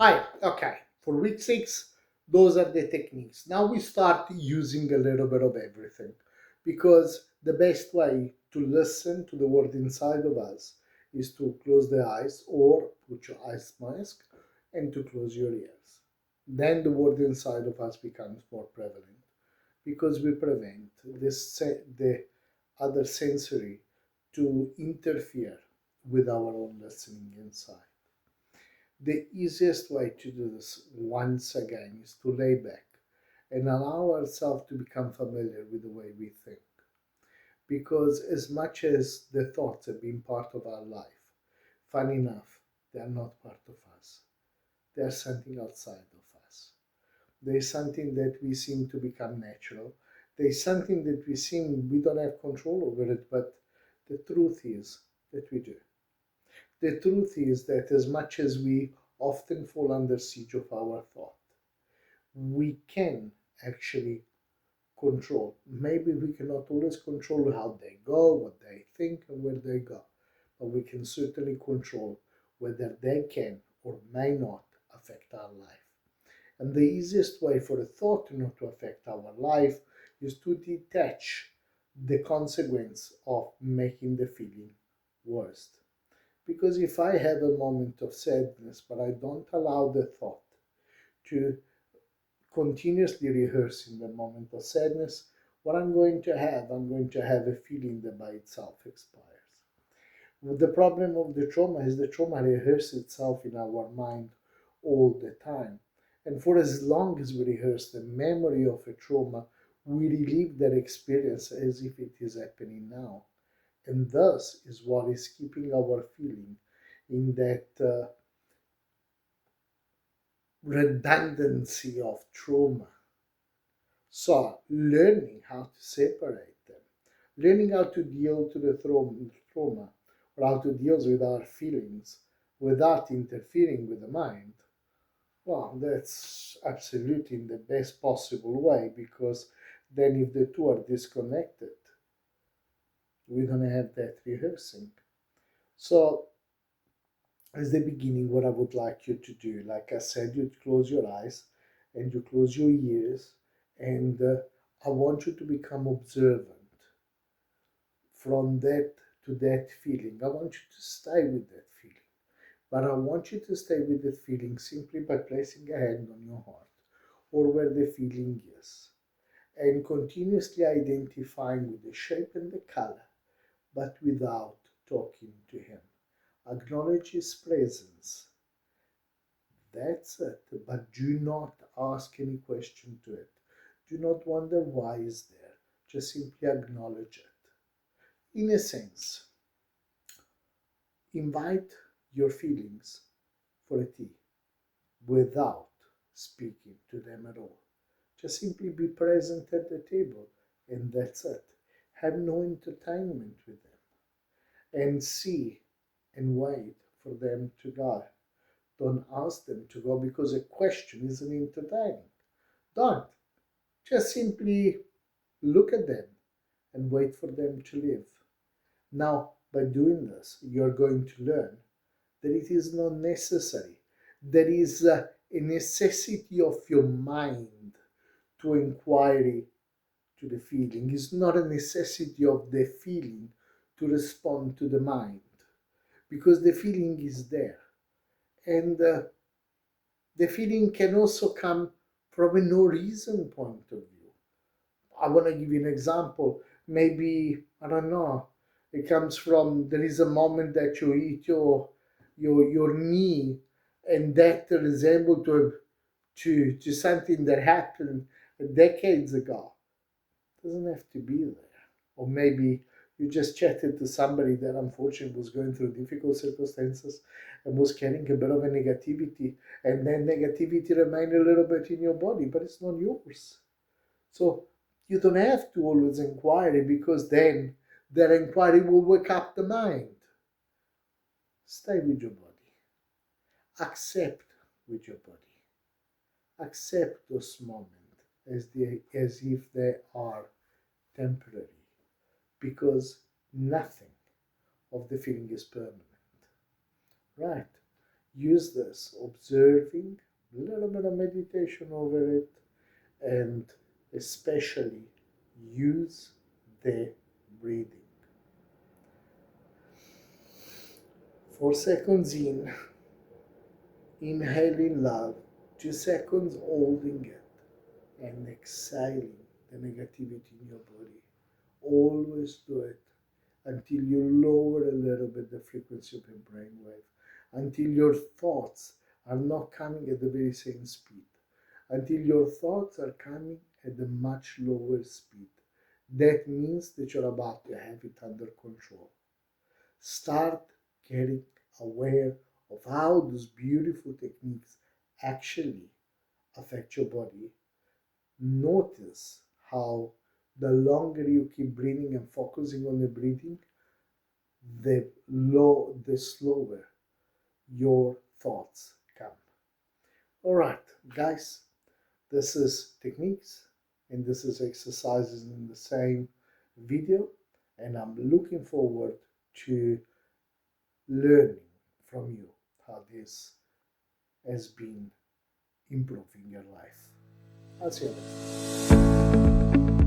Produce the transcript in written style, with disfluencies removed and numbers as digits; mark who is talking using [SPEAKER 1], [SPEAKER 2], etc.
[SPEAKER 1] Hi, okay. For week six, those are the techniques. Now we start using a little bit of everything because the best way to listen to the word inside of us is to close the eyes or put your eyes mask and to close your ears. Then the word inside of us becomes more prevalent because we prevent the other sensory to interfere with our own listening inside. The easiest way to do this once again is to lay back and allow ourselves to become familiar with the way we think. Because as much as the thoughts have been part of our life, funny enough, they are not part of us. They are something outside of us. There is something that we seem to become natural. There is something that we don't have control over it, but the truth is that we do. The truth is that as much as we often fall under siege of our thought, we can actually control. Maybe we cannot always control how they go, what they think, and where they go, but we can certainly control whether they can or may not affect our life. And the easiest way for a thought not to affect our life is to detach the consequence of making the feeling worse. Because if I have a moment of sadness, but I don't allow the thought to continuously rehearse in the moment of sadness, what I'm going to have a feeling that by itself expires. The problem of the trauma is the trauma rehearses itself in our mind all the time. And for as long as we rehearse the memory of a trauma, we relive that experience as if it is happening now. And thus is what is keeping our feeling in that redundancy of trauma. So, learning how to separate them, learning how to deal to the trauma or how to deal with our feelings without interfering with the mind, well, that's absolutely in the best possible way because then if the two are disconnected, we don't have that rehearsing. So, as the beginning, what I would like you to do, like I said, you close your eyes and you close your ears, and I want you to become observant from that to that feeling. I want you to stay with that feeling, but I want you to stay with that feeling simply by placing a hand on your heart or where the feeling is and continuously identifying with the shape and the color, but without talking to him. Acknowledge his presence. That's it. But do not ask any question to it. Do not wonder why is there. Just simply acknowledge it. In a sense, invite your feelings for a tea without speaking to them at all. Just simply be present at the table and that's it. Have no entertainment with them and see and wait for them to go. Don't ask them to go because a question isn't entertaining. Don't. Just simply look at them and wait for them to leave. Now, by doing this, you're going to learn that it is not necessary. There is a necessity of your mind to inquiry to the feeling. It's not a necessity of the feeling to respond to the mind because the feeling is there. And the feeling can also come from a no reason point of view. I want to give you an example. Maybe, I don't know, it comes from there is a moment that you eat your knee and that resembles to something that happened decades ago. It doesn't have to be there. Or maybe you just chatted to somebody that unfortunately was going through difficult circumstances and was carrying a bit of a negativity, and then negativity remained a little bit in your body, but it's not yours. So you don't have to always inquire because then that inquiry will wake up the mind. Stay with your body. Accept with your body. Accept those moments as if they are temporary because nothing of the feeling is permanent. Right? Use this, observing, a little bit of meditation over it, and especially use the breathing. 4 seconds in, inhaling love, 2 seconds holding it, and exhaling the negativity in your body. Always do it until you lower a little bit the frequency of your brainwave, until your thoughts are not coming at the very same speed, until your thoughts are coming at a much lower speed. That means that you're about to have it under control. Start getting aware of how those beautiful techniques actually affect your body. Notice how the longer you keep breathing and focusing on the breathing, the slower your thoughts come. All right, guys, this is techniques and this is exercises in the same video, and I'm looking forward to learning from you how this has been improving your life. I'll see you next time.